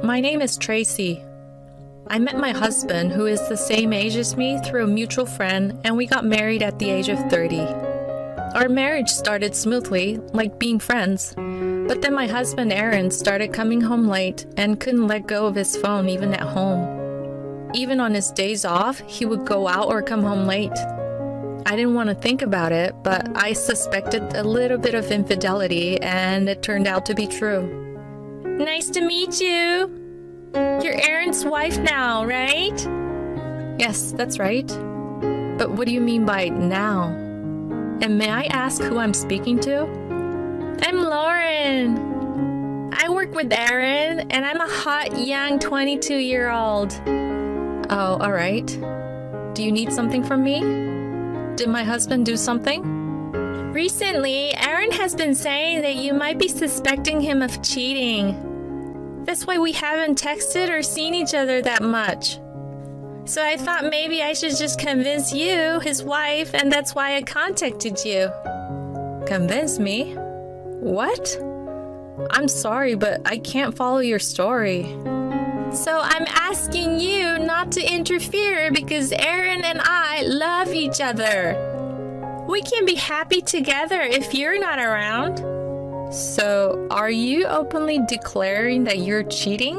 My name is Tracy. I met my husband, who is the same age as me, through a mutual friend, and we got married at the age of 30. Our marriage started smoothly, like being friends, but then my husband Aaron started coming home late and couldn't let go of his phone even at home. Even on his days off, he would go out or come home late. I didn't want to think about it, but I suspected a little bit of infidelity, and it turned out to be true. Nice to meet you. You're Aaron's wife now, right? Yes, that's right. But what do you mean by now? And may I ask who I'm speaking to? I'm Lauren. I work with Aaron, and I'm a hot, young 22-year-old. Oh, all right. Do you need something from me? Did my husband do something? Recently, Aaron has been saying that you might be suspecting him of cheating. That's why we haven't texted or seen each other that much. So I thought maybe I should just convince you, his wife, and that's why I contacted you. Convince me? What? I'm sorry, but I can't follow your story. So I'm asking you not to interfere because Aaron and I love each other. We can be happy together if you're not around. So, are you openly declaring that you're cheating?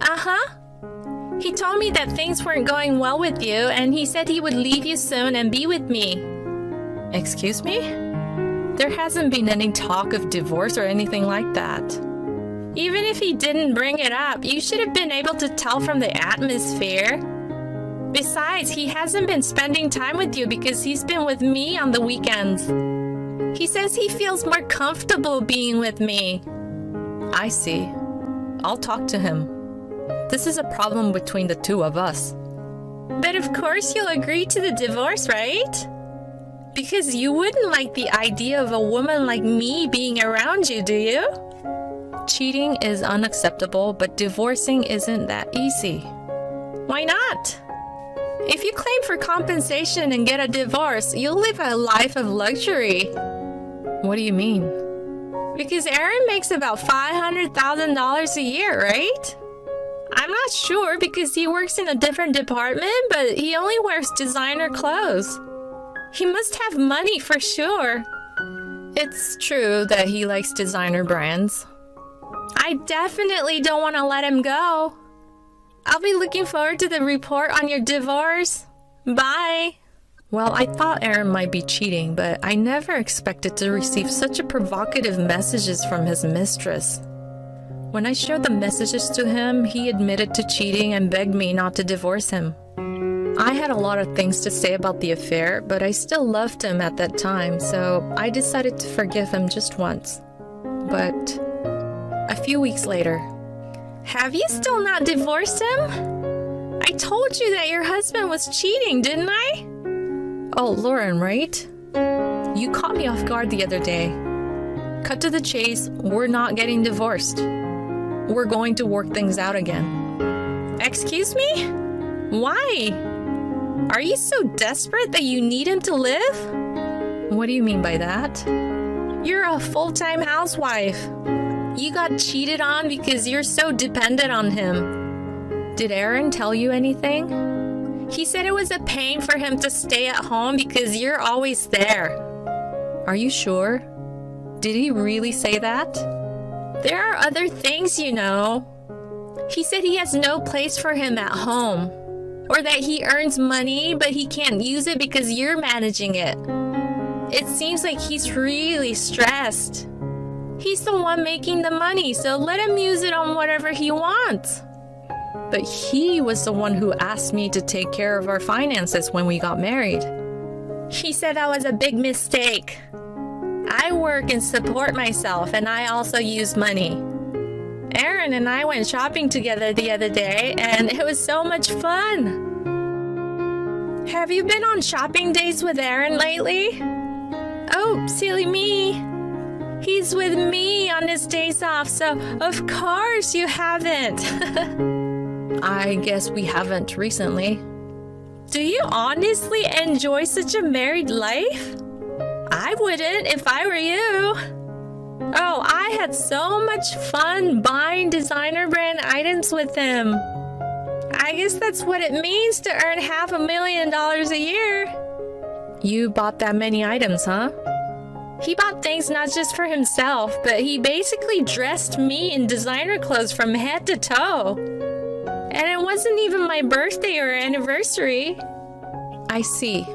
Uh-huh. He told me that things weren't going well with you, and he said he would leave you soon and be with me. Excuse me? There hasn't been any talk of divorce or anything like that. Even if he didn't bring it up, you should have been able to tell from the atmosphere. Besides, he hasn't been spending time with you because he's been with me on the weekends. He says he feels more comfortable being with me. I see. I'll talk to him. This is a problem between the two of us. But of course you'll agree to the divorce, right? Because you wouldn't like the idea of a woman like me being around you, do you? Cheating is unacceptable, but divorcing isn't that easy. Why not? If you claim for compensation and get a divorce, you'll live a life of luxury. What do you mean? Because Aaron makes about $500,000 a year, right? I'm not sure because he works in a different department, but he only wears designer clothes. He must have money for sure. It's true that he likes designer brands. I definitely don't want to let him go. I'll be looking forward to the report on your divorce. Bye. Well, I thought Aaron might be cheating, but I never expected to receive such a provocative messages from his mistress. When I showed the messages to him, he admitted to cheating and begged me not to divorce him. I had a lot of things to say about the affair, but I still loved him at that time, so I decided to forgive him just once. But a few weeks later, have you still not divorced him? I told you that your husband was cheating, didn't I? Oh, Lauren, right? You caught me off guard the other day. Cut to the chase, we're not getting divorced. We're going to work things out again. Excuse me? Why? Are you so desperate that you need him to live? What do you mean by that? You're a full-time housewife. You got cheated on because you're so dependent on him. Did Aaron tell you anything? He said it was a pain for him to stay at home because you're always there. Are you sure? Did he really say that? There are other things, you know. He said he has no place for him at home. Or that he earns money, but he can't use it because you're managing it. It seems like he's really stressed. He's the one making the money, so let him use it on whatever he wants. But he was the one who asked me to take care of our finances when we got married. He said that was a big mistake. I work and support myself, and I also use money. Aaron and I went shopping together the other day, and it was so much fun. Have you been on shopping dates with Aaron lately? Oh, silly me. He's with me on his days off, so of course you haven't. I guess we haven't recently. Do you honestly enjoy such a married life? I wouldn't if I were you. Oh, I had so much fun buying designer brand items with him. I guess that's what it means to earn $500,000 a year. You bought that many items, huh? He bought things not just for himself, but he basically dressed me in designer clothes from head to toe. And it wasn't even my birthday or anniversary. I see.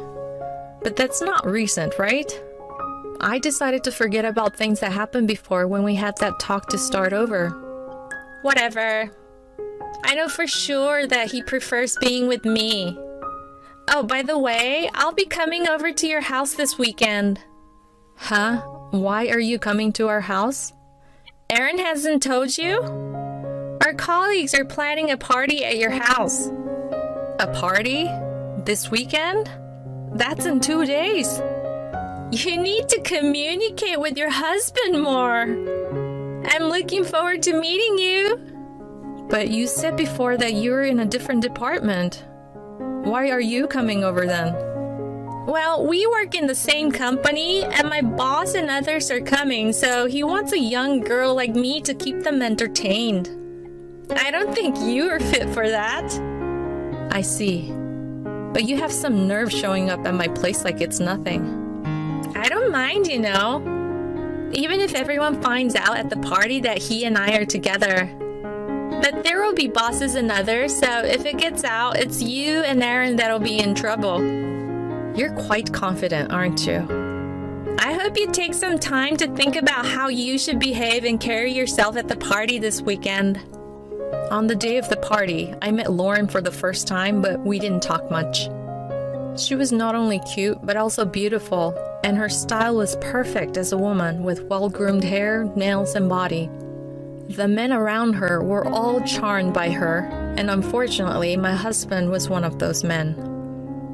But that's not recent, right? I decided to forget about things that happened before when we had that talk to start over. Whatever. I know for sure that he prefers being with me. Oh, by the way, I'll be coming over to your house this weekend. Huh? Why are you coming to our house? Aaron hasn't told you? Our colleagues are planning a party at your house. A party? This weekend? That's in 2 days. You need to communicate with your husband more. I'm looking forward to meeting you. But you said before that you were in a different department. Why are you coming over then? Well, we work in the same company, and my boss and others are coming, so he wants a young girl like me to keep them entertained. I don't think you are fit for that. I see. But you have some nerve showing up at my place like it's nothing. I don't mind, you know. Even if everyone finds out at the party that he and I are together. But there will be bosses and others, so if it gets out, it's you and Aaron that'll be in trouble. You're quite confident, aren't you? I hope you take some time to think about how you should behave and carry yourself at the party this weekend. On the day of the party, I met Lauren for the first time, but we didn't talk much. She was not only cute, but also beautiful, and her style was perfect as a woman with well-groomed hair, nails, and body. The men around her were all charmed by her, and unfortunately, my husband was one of those men.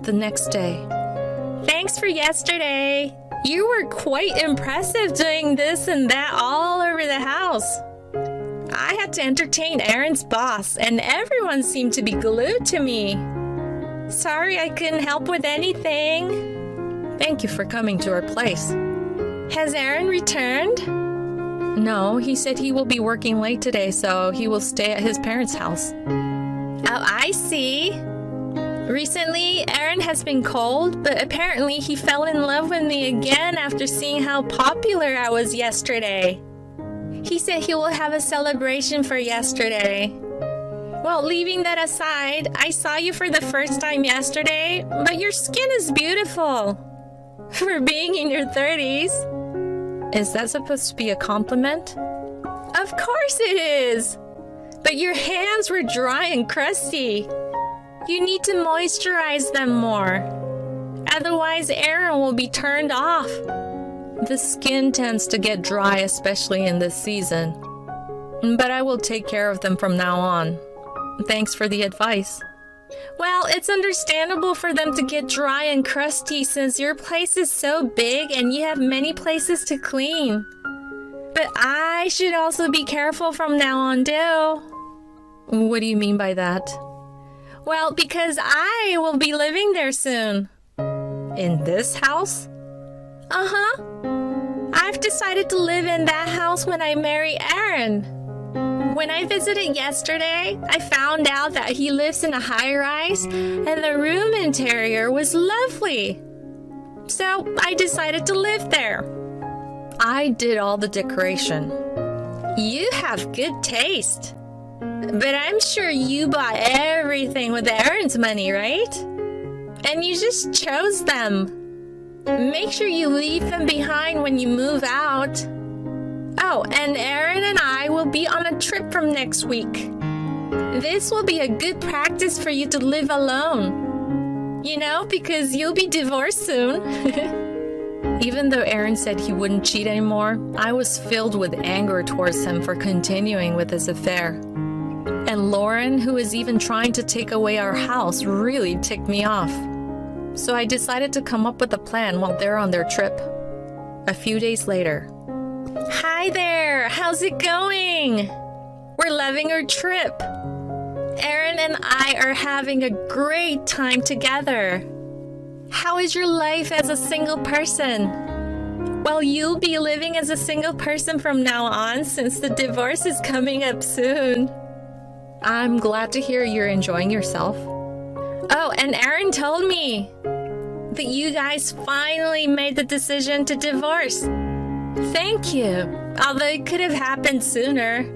The next day. Thanks for yesterday. You were quite impressive doing this and that all over the house. I had to entertain Aaron's boss, and everyone seemed to be glued to me. Sorry I couldn't help with anything. Thank you for coming to our place. Has Aaron returned? No, he said he will be working late today, so he will stay at his parents' house. Oh, I see. Recently, Aaron has been cold, but apparently he fell in love with me again after seeing how popular I was yesterday. He said he will have a celebration for yesterday. Well, leaving that aside, I saw you for the first time yesterday, but your skin is beautiful. For being in your 30s. Is that supposed to be a compliment? Of course it is. But your hands were dry and crusty. You need to moisturize them more. Otherwise, Aaron will be turned off. The skin tends to get dry, especially in this season. But I will take care of them from now on. Thanks for the advice. Well, it's understandable for them to get dry and crusty since your place is so big and you have many places to clean. But I should also be careful from now on, too. What do you mean by that? Well, because I will be living there soon. In this house? Uh-huh. I've decided to live in that house when I marry Aaron. When I visited yesterday, I found out that he lives in a high-rise and the room interior was lovely. So I decided to live there. I did all the decoration. You have good taste. But I'm sure you bought everything with Aaron's money, right? And you just chose them. Make sure you leave them behind when you move out. Oh, and Aaron and I will be on a trip from next week. This will be a good practice for you to live alone. You know, because you'll be divorced soon. Even though Aaron said he wouldn't cheat anymore, I was filled with anger towards him for continuing with his affair. And Lauren, who is even trying to take away our house, really ticked me off. So I decided to come up with a plan while they're on their trip. A few days later. Hi there! How's it going? We're loving our trip. Aaron and I are having a great time together. How is your life as a single person? Well, you'll be living as a single person from now on since the divorce is coming up soon. I'm glad to hear you're enjoying yourself. Oh, and Aaron told me that you guys finally made the decision to divorce. Thank you, although it could have happened sooner.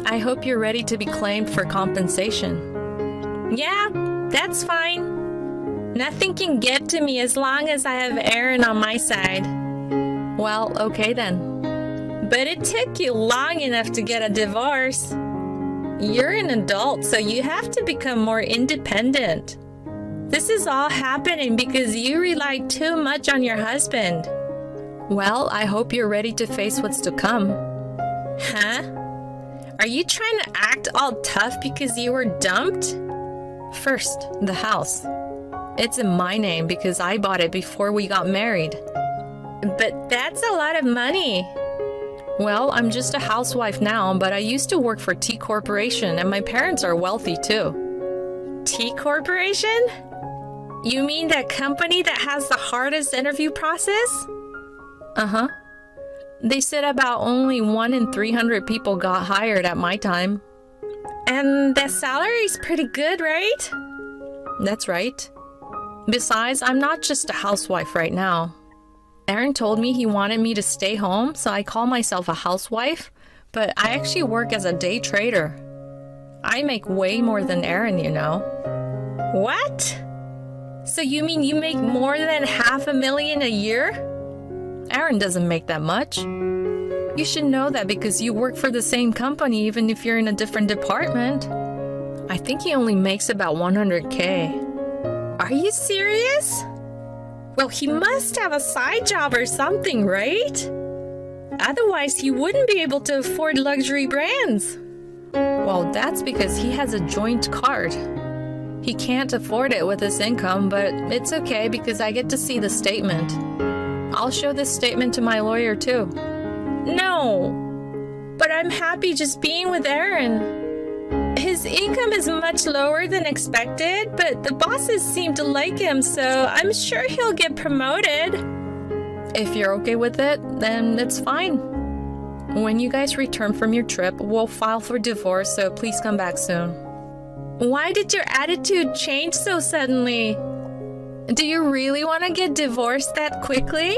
I hope you're ready to be claimed for compensation. Yeah, that's fine. Nothing can get to me as long as I have Aaron on my side. Well, okay then. But it took you long enough to get a divorce. You're an adult, so you have to become more independent. This is all happening because you relied too much on your husband. Well, I hope you're ready to face what's to come. Huh? Are you trying to act all tough because you were dumped? First, the house. It's in my name because I bought it before we got married. But that's a lot of money. Well, I'm just a housewife now, but I used to work for T Corporation and my parents are wealthy too. T Corporation? You mean that company that has the hardest interview process? Uh-huh. They said about only 1 in 300 people got hired at my time. And the salary's pretty good, right? That's right. Besides, I'm not just a housewife right now. Aaron told me he wanted me to stay home, so I call myself a housewife, but I actually work as a day trader. I make way more than Aaron, you know. What? So you mean you make more than $500,000 a year? Aaron doesn't make that much. You should know that because you work for the same company even if you're in a different department. I think he only makes about $100K. Are you serious? Well, he must have a side job or something, right? Otherwise, he wouldn't be able to afford luxury brands. Well, that's because he has a joint card. He can't afford it with his income, but it's okay because I get to see the statement. I'll show this statement to my lawyer too. No, but I'm happy just being with Aaron. His income is much lower than expected, but the bosses seem to like him, so I'm sure he'll get promoted. If you're okay with it, then it's fine. When you guys return from your trip, we'll file for divorce, so please come back soon. Why did your attitude change so suddenly? Do you really want to get divorced that quickly?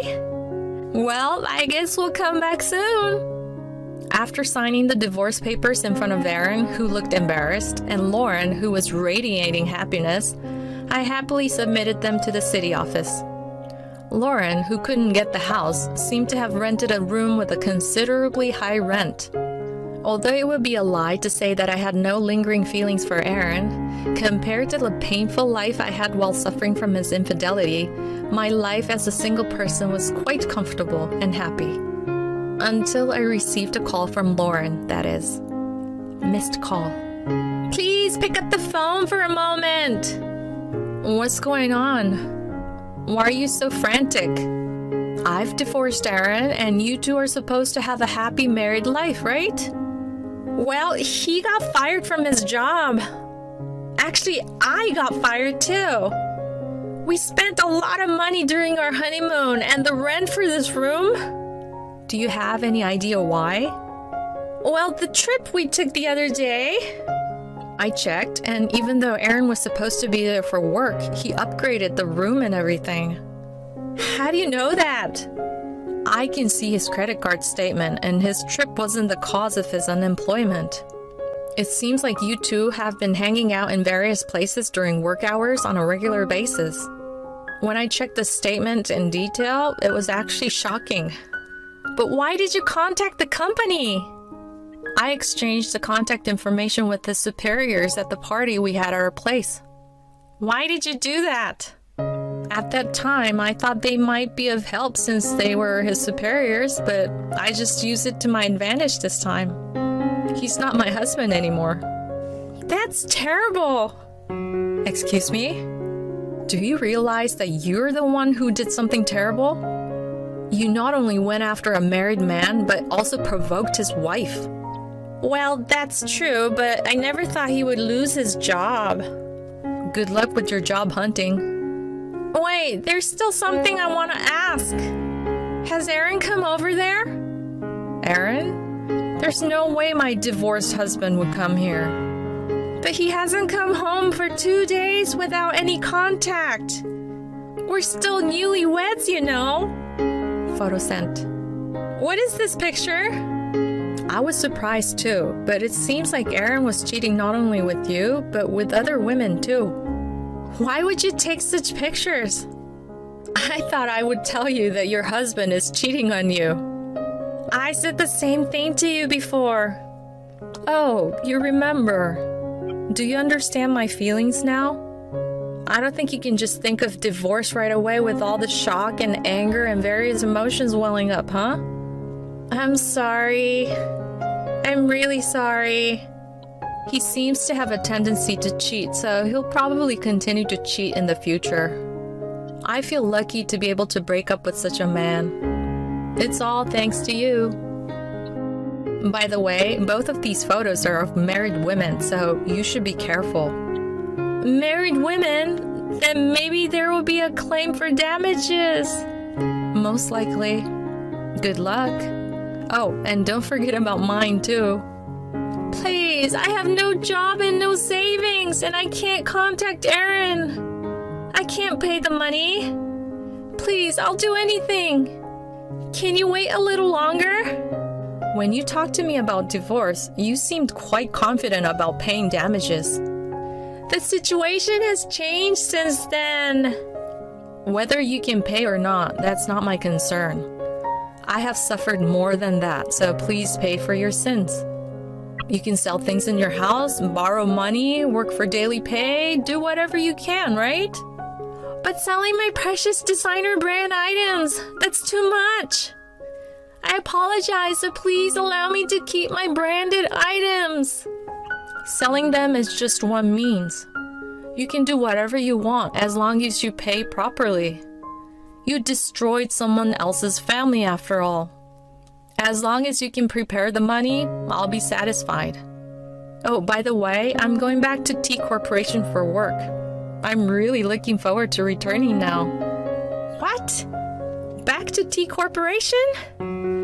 Well, I guess we'll come back soon. After signing the divorce papers in front of Aaron, who looked embarrassed, and Lauren, who was radiating happiness, I happily submitted them to the city office. Lauren, who couldn't get the house, seemed to have rented a room with a considerably high rent. Although it would be a lie to say that I had no lingering feelings for Aaron, compared to the painful life I had while suffering from his infidelity, my life as a single person was quite comfortable and happy. Until I received a call from Lauren, that is. Missed call. Please pick up the phone for a moment. What's going on? Why are you so frantic? I've divorced Aaron, and you two are supposed to have a happy married life, right? Well, he got fired from his job. Actually, I got fired too. We spent a lot of money during our honeymoon, and the rent for this room... Do you have any idea why? Well, the trip we took the other day... I checked, and even though Aaron was supposed to be there for work, he upgraded the room and everything. How do you know that? I can see his credit card statement, and his trip wasn't the cause of his unemployment. It seems like you two have been hanging out in various places during work hours on a regular basis. When I checked the statement in detail, it was actually shocking. But why did you contact the company? I exchanged the contact information with his superiors at the party we had at our place. Why did you do that? At that time, I thought they might be of help since they were his superiors, but I just used it to my advantage this time. He's not my husband anymore. That's terrible. Excuse me? Do you realize that you're the one who did something terrible? You not only went after a married man, but also provoked his wife. Well, that's true, but I never thought he would lose his job. Good luck with your job hunting. Wait, there's still something I want to ask. Has Aaron come over there? Aaron? There's no way my divorced husband would come here. But he hasn't come home for 2 days without any contact. We're still newlyweds, you know. Photo sent. What is this picture? I was surprised too, but it seems like Aaron was cheating not only with you, but with other women too. Why would you take such pictures? I thought I would tell you that your husband is cheating on you. I said the same thing to you before. Oh, you remember. Do you understand my feelings now? I don't think you can just think of divorce right away with all the shock and anger and various emotions welling up, huh? I'm sorry. I'm really sorry. He seems to have a tendency to cheat, so he'll probably continue to cheat in the future. I feel lucky to be able to break up with such a man. It's all thanks to you. By the way, both of these photos are of married women, so you should be careful. Married women? Then maybe there will be a claim for damages. Most likely. Good luck. Oh, and don't forget about mine too. Please, I have no job and no savings, and I can't contact Aaron. I can't pay the money. Please, I'll do anything. Can you wait a little longer? When you talked to me about divorce, you seemed quite confident about paying damages. The situation has changed since then. Whether you can pay or not, that's not my concern. I have suffered more than that, so please pay for your sins. You can sell things in your house, borrow money, work for daily pay, do whatever you can, right? But selling my precious designer brand items, that's too much. I apologize, so please allow me to keep my branded items. Selling them is just one means. You can do whatever you want as long as you pay properly. You destroyed someone else's family after all. As long as you can prepare the money, I'll be satisfied. Oh, by the way, I'm going back to T Corporation for work. I'm really looking forward to returning now. What? Back to T Corporation?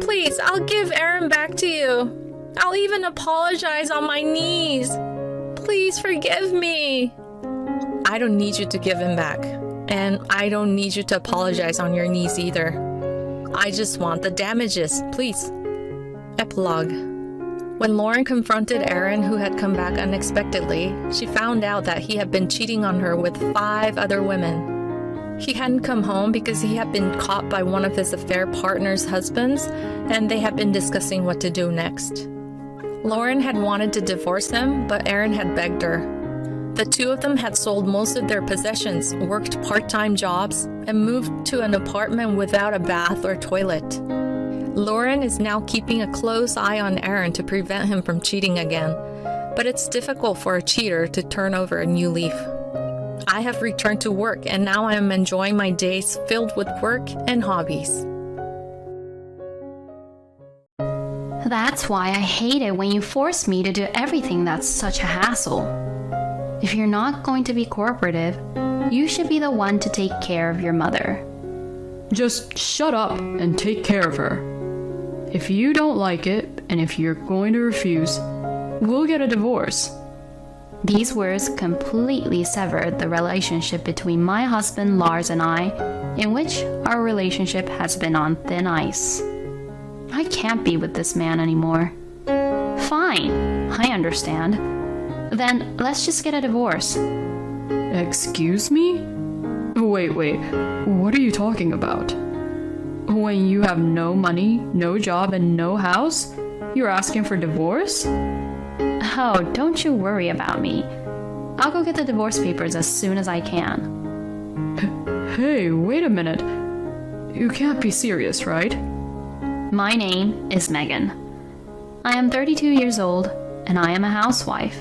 Please, I'll give Aaron back to you. I'll even apologize on my knees. Please forgive me. I don't need you to give him back. And I don't need you to apologize on your knees either. I just want the damages, please. Epilogue. When Lauren confronted Aaron, who had come back unexpectedly, she found out that he had been cheating on her with 5 other women. He hadn't come home because he had been caught by one of his affair partner's husbands, and they had been discussing what to do next. Lauren had wanted to divorce him, but Aaron had begged her. The two of them had sold most of their possessions, worked part-time jobs, and moved to an apartment without a bath or toilet. Lauren is now keeping a close eye on Aaron to prevent him from cheating again, but it's difficult for a cheater to turn over a new leaf. I have returned to work, and now I am enjoying my days filled with work and hobbies. That's why I hate it when you force me to do everything that's such a hassle. If you're not going to be cooperative, you should be the one to take care of your mother. Just shut up and take care of her. If you don't like it, and if you're going to refuse, we'll get a divorce. These words completely severed the relationship between my husband Lars and I, in which our relationship has been on thin ice. I can't be with this man anymore. Fine, I understand. Then let's just get a divorce. Excuse me? Wait, what are you talking about? When you have no money, no job, and no house, you're asking for divorce? Oh, don't you worry about me. I'll go get the divorce papers as soon as I can. Hey, wait a minute. You can't be serious, right? My name is Megan. I am 32 years old, and I am a housewife.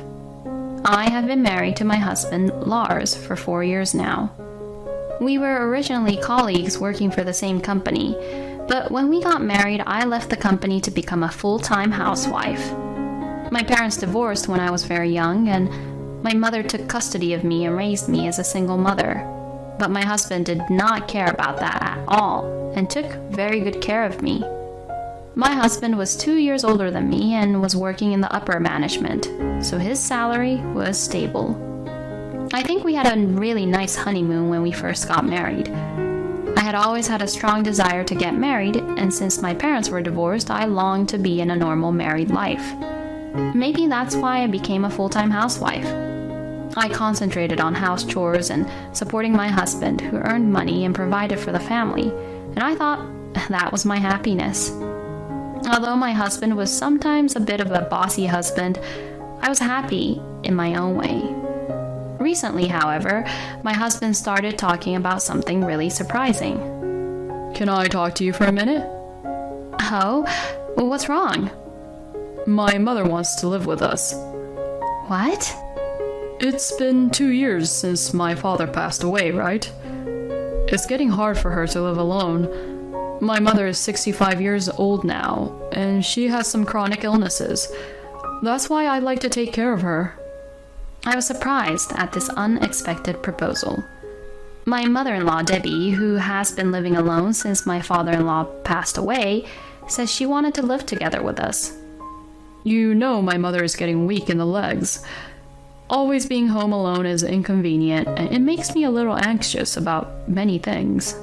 I have been married to my husband, Lars, for 4 years now. We were originally colleagues working for the same company, but when we got married, I left the company to become a full-time housewife. My parents divorced when I was very young, and my mother took custody of me and raised me as a single mother. But my husband did not care about that at all, and took very good care of me. My husband was 2 years older than me and was working in the upper management, so his salary was stable. I think we had a really nice honeymoon when we first got married. I had always had a strong desire to get married, and since my parents were divorced, I longed to be in a normal married life. Maybe that's why I became a full-time housewife. I concentrated on house chores and supporting my husband, who earned money and provided for the family, and I thought that was my happiness. Although my husband was sometimes a bit of a bossy husband, I was happy in my own way. Recently, however, my husband started talking about something really surprising. Can I talk to you for a minute? Oh, what's wrong? My mother wants to live with us. What? It's been 2 years since my father passed away, right? It's getting hard for her to live alone. My mother is 65 years old now, and she has some chronic illnesses. That's why I'd like to take care of her. I was surprised at this unexpected proposal. My mother-in-law, Debbie, who has been living alone since my father-in-law passed away, says she wanted to live together with us. You know my mother is getting weak in the legs. Always being home alone is inconvenient, and it makes me a little anxious about many things.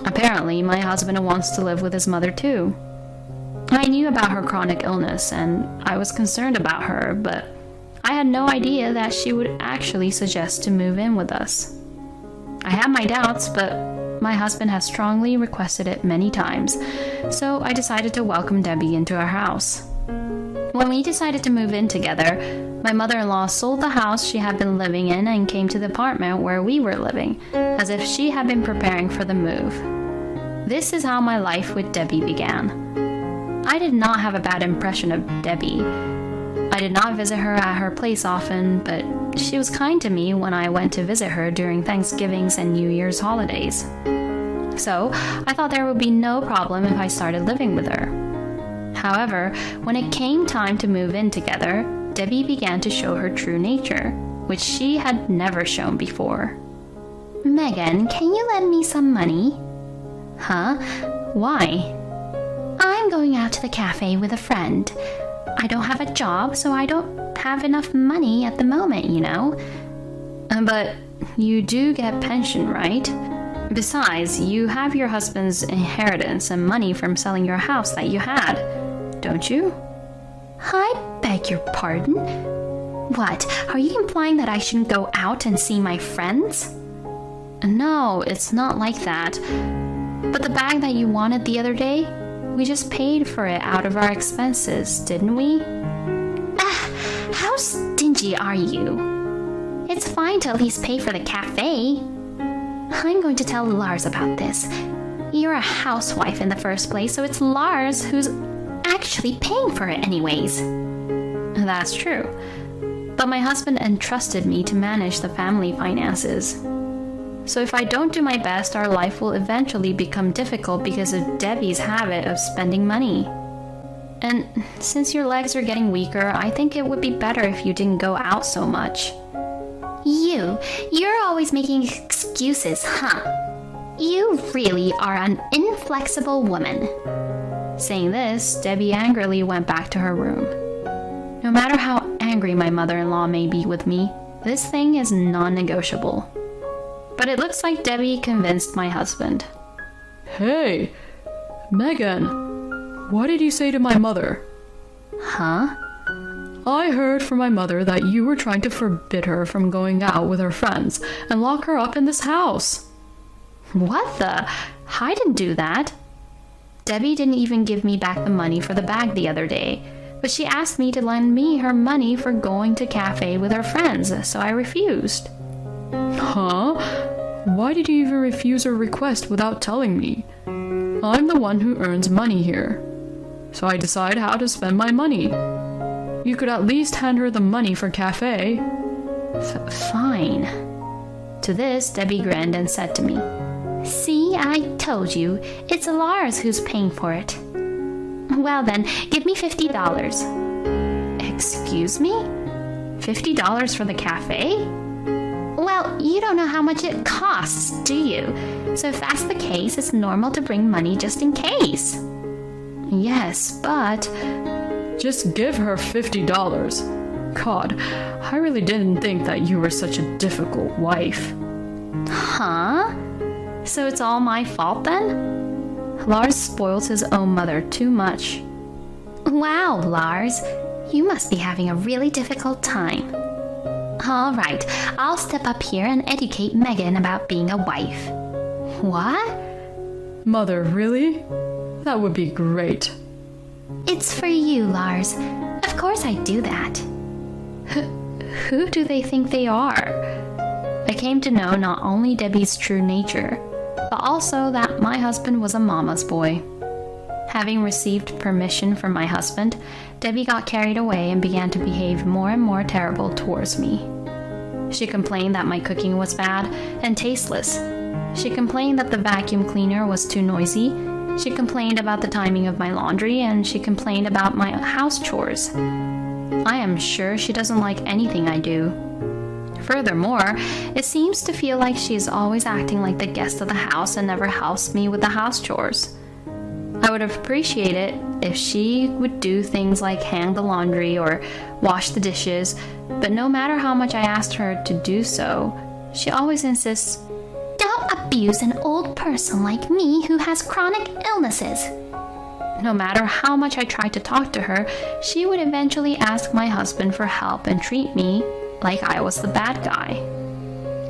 Apparently, my husband wants to live with his mother too. I knew about her chronic illness, and I was concerned about her, but I had no idea that she would actually suggest to move in with us. I had my doubts, but my husband has strongly requested it many times, so I decided to welcome Debbie into our house. When we decided to move in together, my mother-in-law sold the house she had been living in and came to the apartment where we were living, as if she had been preparing for the move. This is how my life with Debbie began. I did not have a bad impression of Debbie. I did not visit her at her place often, but she was kind to me when I went to visit her during Thanksgivings and New Year's holidays. So I thought there would be no problem if I started living with her. However, when it came time to move in together, Debbie began to show her true nature, which she had never shown before. Megan, can you lend me some money? Huh? Why? I'm going out to the cafe with a friend. I don't have a job, so I don't have enough money at the moment, you know. But you do get pension, right? Besides, you have your husband's inheritance and money from selling your house that you had, don't you? I beg your pardon? What, are you implying that I shouldn't go out and see my friends? No, it's not like that. But the bag that you wanted the other day, we just paid for it out of our expenses, didn't we? How stingy are you? It's fine to at least pay for the cafe. I'm going to tell Lars about this. You're a housewife in the first place, so it's Lars who's actually paying for it anyways. That's true. But my husband entrusted me to manage the family finances. So if I don't do my best, our life will eventually become difficult because of Debbie's habit of spending money. And since your legs are getting weaker, I think it would be better if you didn't go out so much. You're always making excuses, huh? You really are an inflexible woman. Saying this, Debbie angrily went back to her room. No matter how angry my mother-in-law may be with me, this thing is non-negotiable. But it looks like Debbie convinced my husband. Hey, Megan, what did you say to my mother? Huh? I heard from my mother that you were trying to forbid her from going out with her friends and lock her up in this house. What the? I didn't do that. Debbie didn't even give me back the money for the bag the other day, but she asked me to lend me her money for going to cafe with her friends, so I refused. Huh? Why did you even refuse her request without telling me? I'm the one who earns money here, so I decide how to spend my money. You could at least hand her the money for cafe. Fine. To this, Debbie grinned and said to me, See, I told you. It's Lars who's paying for it. Well then, give me $50. Excuse me? $50 for the cafe? Well, you don't know how much it costs, do you? So if that's the case, it's normal to bring money just in case. Yes, but Just give her $50. God, I really didn't think that you were such a difficult wife. huh? So it's all my fault then? Lars spoils his own mother too much. Wow, Lars, you must be having a really difficult time. All right, I'll step up here and educate Megan about being a wife. What? Mother, really? That would be great. It's for you, Lars. Of course I'd do that. Who do they think they are? I came to know not only Debbie's true nature, but also that my husband was a mama's boy. Having received permission from my husband, Debbie got carried away and began to behave more and more terrible towards me. She complained that my cooking was bad and tasteless. She complained that the vacuum cleaner was too noisy. She complained about the timing of my laundry, and she complained about my house chores. I am sure she doesn't like anything I do. Furthermore, it seems to feel like she is always acting like the guest of the house and never helps me with the house chores. I would appreciate it if she would do things like hang the laundry or wash the dishes, but no matter how much I asked her to do so, she always insists, Don't abuse an old person like me who has chronic illnesses. no matter how much I tried to talk to her, she would eventually ask my husband for help and treat me like I was the bad guy.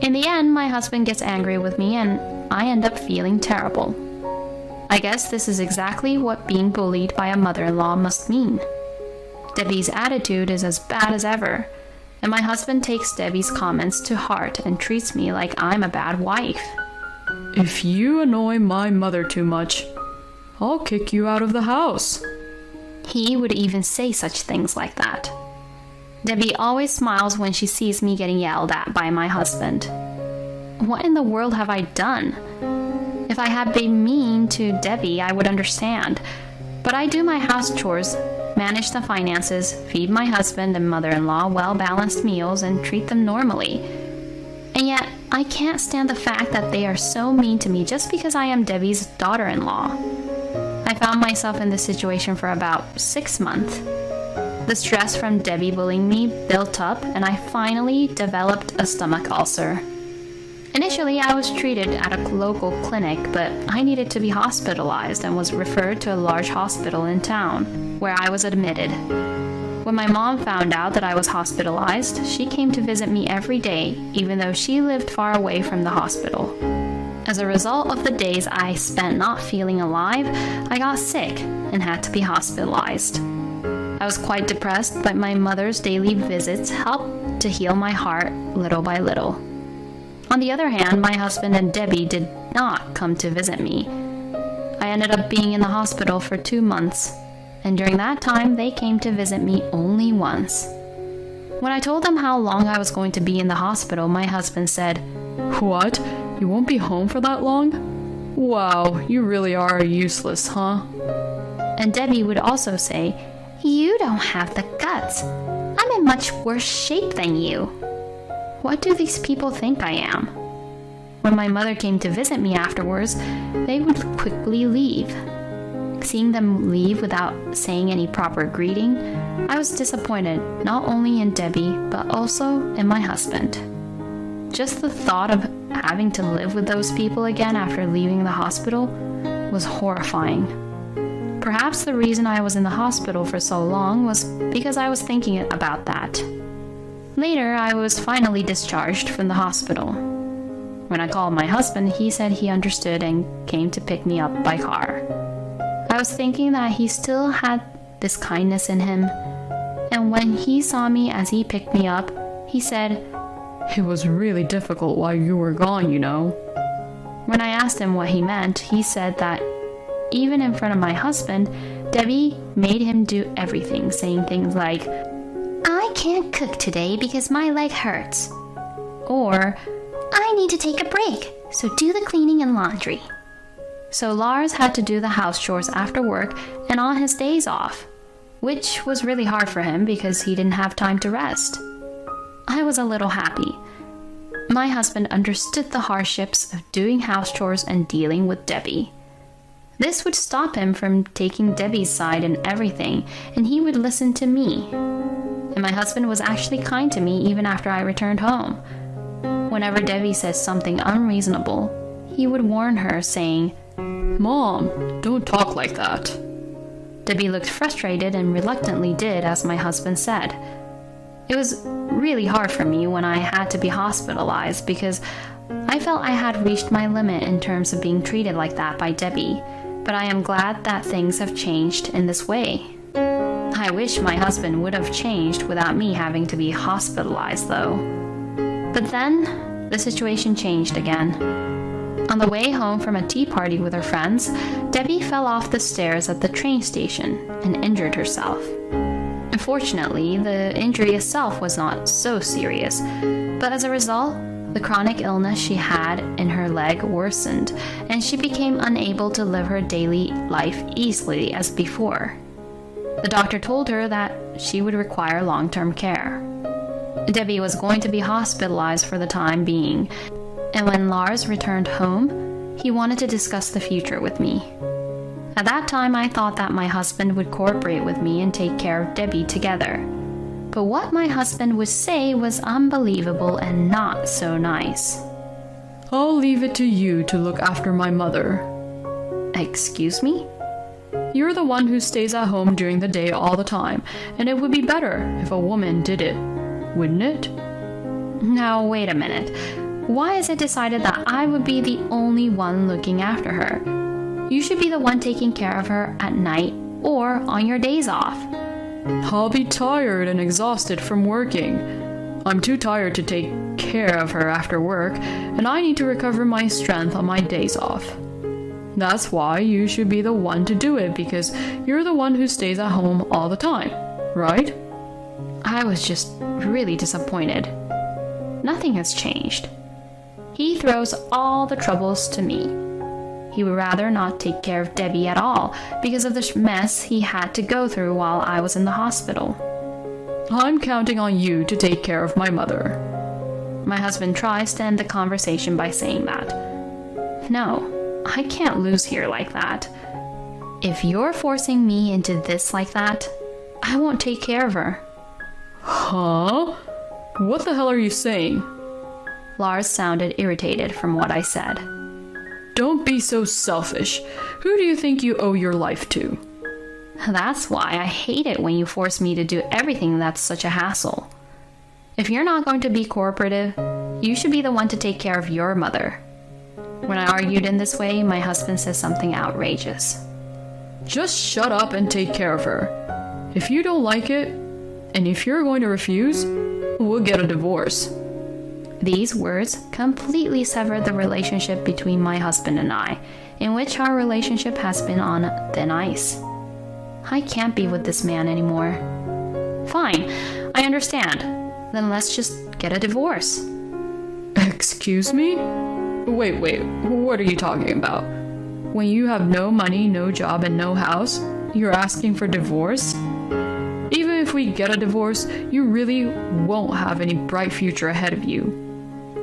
In the end, my husband gets angry with me and I end up feeling terrible. I guess this is exactly what being bullied by a mother-in-law must mean. Debbie's attitude is as bad as ever, and my husband takes Debbie's comments to heart and treats me like I'm a bad wife. If you annoy my mother too much, I'll kick you out of the house. He would even say such things like that. Debbie always smiles when she sees me getting yelled at by my husband. What in the world have I done? If I had been mean to Debbie, I would understand. But I do my house chores, manage the finances, feed my husband and mother-in-law well-balanced meals, and treat them normally. And yet, I can't stand the fact that they are so mean to me just because I am Debbie's daughter-in-law. I found myself in this situation for about 6 months. The stress from Debbie bullying me built up, and I finally developed a stomach ulcer. Initially, I was treated at a local clinic, but I needed to be hospitalized and was referred to a large hospital in town, where I was admitted. When my mom found out that I was hospitalized, she came to visit me every day, even though she lived far away from the hospital. As a result of the days I spent not feeling alive, I got sick and had to be hospitalized. I was quite depressed, but my mother's daily visits helped to heal my heart little by little. On the other hand, my husband and Debbie did not come to visit me. I ended up being in the hospital for 2 months, and during that time, they came to visit me only once. When I told them how long I was going to be in the hospital, my husband said, What? You won't be home for that long? Wow, you really are useless, huh? And Debbie would also say, You don't have the guts. I'm in much worse shape than you. What do these people think I am? When my mother came to visit me afterwards, they would quickly leave. Seeing them leave without saying any proper greeting, I was disappointed not only in Debbie, but also in my husband. Just the thought of having to live with those people again after leaving the hospital was horrifying. Perhaps the reason I was in the hospital for so long was because I was thinking about that. Later, I was finally discharged from the hospital. When I called my husband, he said he understood and came to pick me up by car. I was thinking that he still had this kindness in him, and when he saw me as he picked me up, he said, It was really difficult while you were gone, you know. When I asked him what he meant, he said that even in front of my husband, Debbie made him do everything, saying things like, I can't cook today because my leg hurts. or, I need to take a break, so do the cleaning and laundry. so Lars had to do the house chores after work and on his days off, which was really hard for him because he didn't have time to rest. I was a little happy. My husband understood the hardships of doing house chores and dealing with Debbie. This would stop him from taking Debbie's side in everything, and he would listen to me. And my husband was actually kind to me even after I returned home. Whenever Debbie says something unreasonable, he would warn her, saying, Mom, don't talk like that. Debbie looked frustrated and reluctantly did as my husband said. It was really hard for me when I had to be hospitalized because I felt I had reached my limit in terms of being treated like that by Debbie, but I am glad that things have changed in this way. I wish my husband would have changed without me having to be hospitalized, though. But then, the situation changed again. On the way home from a tea party with her friends, Debbie fell off the stairs at the train station and injured herself. Unfortunately, the injury itself was not so serious, but as a result, the chronic illness she had in her leg worsened, and she became unable to live her daily life easily as before. The doctor told her that she would require long-term care. Debbie was going to be hospitalized for the time being, and when Lars returned home, he wanted to discuss the future with me. At that time, I thought that my husband would cooperate with me and take care of Debbie together. But what my husband would say was unbelievable and not so nice. I'll leave it to you to look after my mother. Excuse me? You're the one who stays at home during the day all the time, and it would be better if a woman did it, wouldn't it? Now, wait a minute. Why is it decided that I would be the only one looking after her? You should be the one taking care of her at night or on your days off. I'll be tired and exhausted from working. I'm too tired to take care of her after work, and I need to recover my strength on my days off. That's why you should be the one to do it, because you're the one who stays at home all the time, right? I was just really disappointed. Nothing has changed. He throws all the troubles to me. He would rather not take care of Debbie at all because of the mess he had to go through while I was in the hospital. I'm counting on you to take care of my mother. My husband tries to end the conversation by saying that. No, I can't lose here like that. If you're forcing me into this like that, I won't take care of her. Huh? What the hell are you saying? Lars sounded irritated from what I said. Don't be so selfish. Who do you think you owe your life to? That's why I hate it when you force me to do everything that's such a hassle. If you're not going to be cooperative, you should be the one to take care of your mother. When I argued in this way, my husband said something outrageous. Just shut up and take care of her. If you don't like it, and if you're going to refuse, we'll get a divorce. These words completely severed the relationship between my husband and I, in which our relationship has been on thin ice. I can't be with this man anymore. Fine, I understand. Then let's just get a divorce. Excuse me? Wait, what are you talking about? When you have no money, no job, and no house, you're asking for divorce? Even if we get a divorce, you really won't have any bright future ahead of you.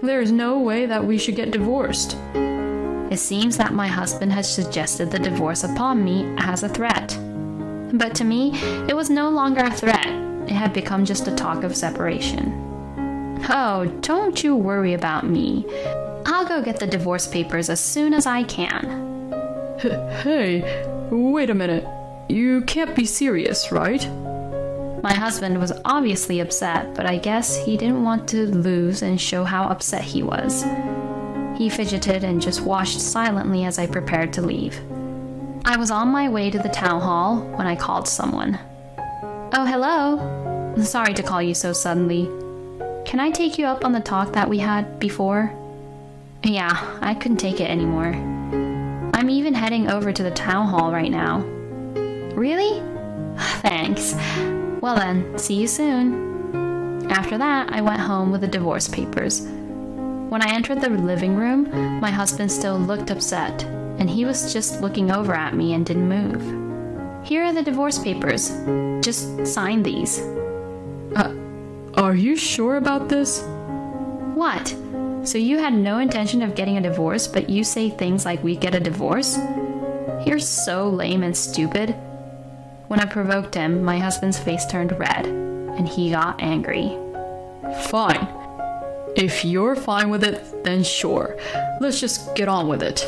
There is no way that we should get divorced. It seems that my husband has suggested the divorce upon me as a threat. But to me, it was no longer a threat. It had become just a talk of separation. Oh, don't you worry about me. I'll go get the divorce papers as soon as I can. Hey, wait a minute. You can't be serious, right? My husband was obviously upset, but I guess he didn't want to lose and show how upset he was. He fidgeted and just watched silently as I prepared to leave. I was on my way to the town hall when I called someone. Oh, hello. Sorry to call you so suddenly. Can I take you up on the talk that we had before? Yeah, I couldn't take it anymore. I'm even heading over to the town hall right now. Really? Thanks. Well then, see you soon. After that, I went home with the divorce papers. When I entered the living room, my husband still looked upset, and he was just looking over at me and didn't move. Here are the divorce papers. Just sign these. Are you sure about this? What? So you had no intention of getting a divorce, but you say things like we get a divorce? You're so lame and stupid. When I provoked him, my husband's face turned red, and he got angry. Fine. If you're fine with it, then sure. Let's just get on with it.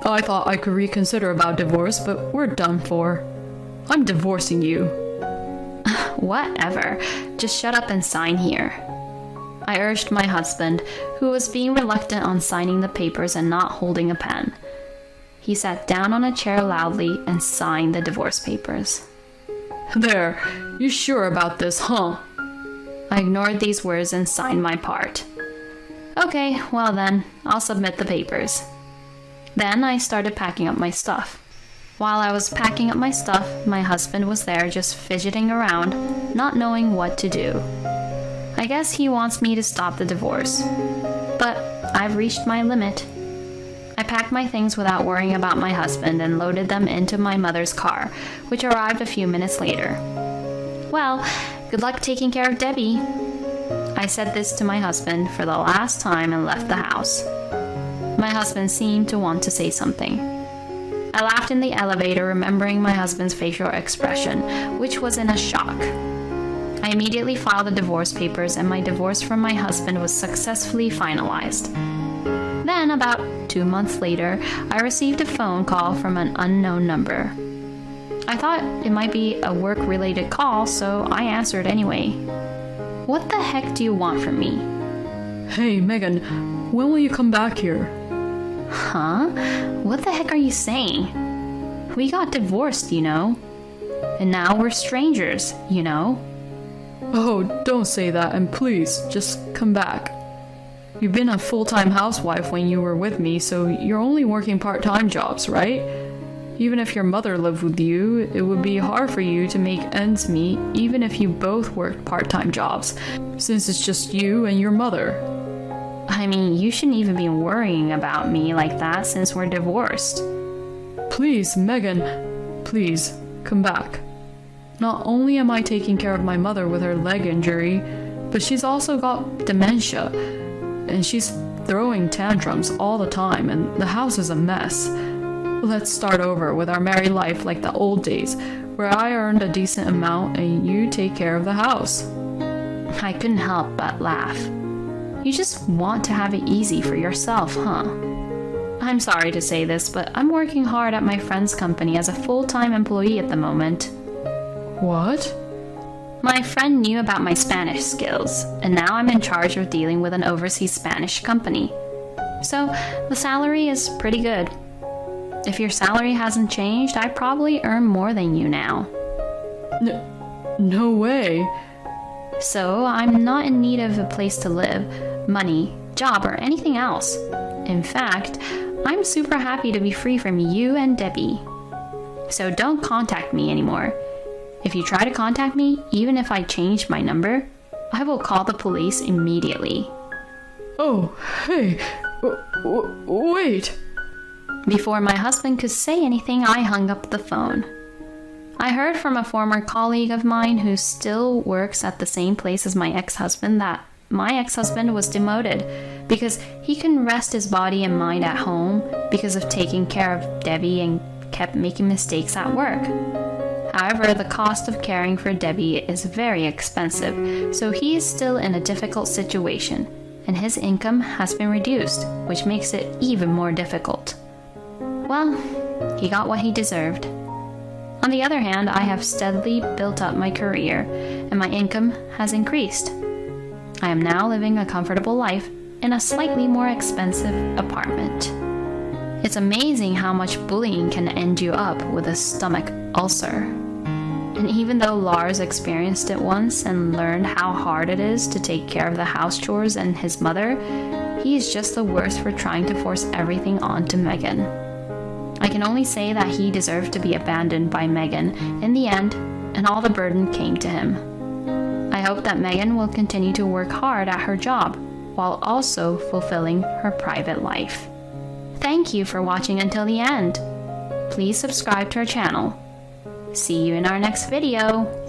I thought I could reconsider about divorce, but we're done for. I'm divorcing you. Whatever. Just shut up and sign here. I urged my husband, who was being reluctant on signing the papers and not holding a pen. He sat down on a chair loudly and signed the divorce papers. There, you sure about this, huh? I ignored these words and signed my part. Okay, well then, I'll submit the papers. Then I started packing up my stuff. While I was packing up my stuff, my husband was there just fidgeting around, not knowing what to do. I guess he wants me to stop the divorce. But I've reached my limit. I packed my things without worrying about my husband and loaded them into my mother's car, which arrived a few minutes later. Well, good luck taking care of Debbie. I said this to my husband for the last time and left the house. My husband seemed to want to say something. I laughed in the elevator, remembering my husband's facial expression, which was in a shock. I immediately filed the divorce papers, and my divorce from my husband was successfully finalized. Then, about 2 months later, I received a phone call from an unknown number. I thought it might be a work-related call, so I answered anyway. What the heck do you want from me? Hey, Megan, when will you come back here? Huh? What the heck are you saying? We got divorced, you know. And now we're strangers, you know. Oh, don't say that, and please, just come back. You've been a full-time housewife when you were with me, so you're only working part-time jobs, right? Even if your mother lived with you, it would be hard for you to make ends meet even if you both worked part-time jobs, since it's just you and your mother. I mean, you shouldn't even be worrying about me like that since we're divorced. Please, Megan, please, come back. Not only am I taking care of my mother with her leg injury, but she's also got dementia, and she's throwing tantrums all the time, and the house is a mess. Let's start over with our married life like the old days, where I earned a decent amount and you take care of the house. I couldn't help but laugh. You just want to have it easy for yourself, huh? I'm sorry to say this, but I'm working hard at my friend's company as a full-time employee at the moment. What? My friend knew about my Spanish skills, and now I'm in charge of dealing with an overseas Spanish company. So, the salary is pretty good. If your salary hasn't changed, I probably earn more than you now. No way. So, I'm not in need of a place to live, money, job, or anything else. In fact, I'm super happy to be free from you and Debbie. So don't contact me anymore. If you try to contact me, even if I change my number, I will call the police immediately. Oh, hey, wait. Before my husband could say anything, I hung up the phone. I heard from a former colleague of mine who still works at the same place as my ex-husband that my ex-husband was demoted because he couldn't rest his body and mind at home because of taking care of Debbie and kept making mistakes at work. However, the cost of caring for Debbie is very expensive, so he is still in a difficult situation, and his income has been reduced, which makes it even more difficult. Well, he got what he deserved. On the other hand, I have steadily built up my career, and my income has increased. I am now living a comfortable life in a slightly more expensive apartment. It's amazing how much bullying can end you up with a stomach ulcer. And even though Lars experienced it once and learned how hard it is to take care of the house chores and his mother, he is just the worst for trying to force everything onto Megan. I can only say that he deserved to be abandoned by Megan in the end, and all the burden came to him. I hope that Megan will continue to work hard at her job, while also fulfilling her private life. Thank you for watching until the end. Please subscribe to our channel. See you in our next video.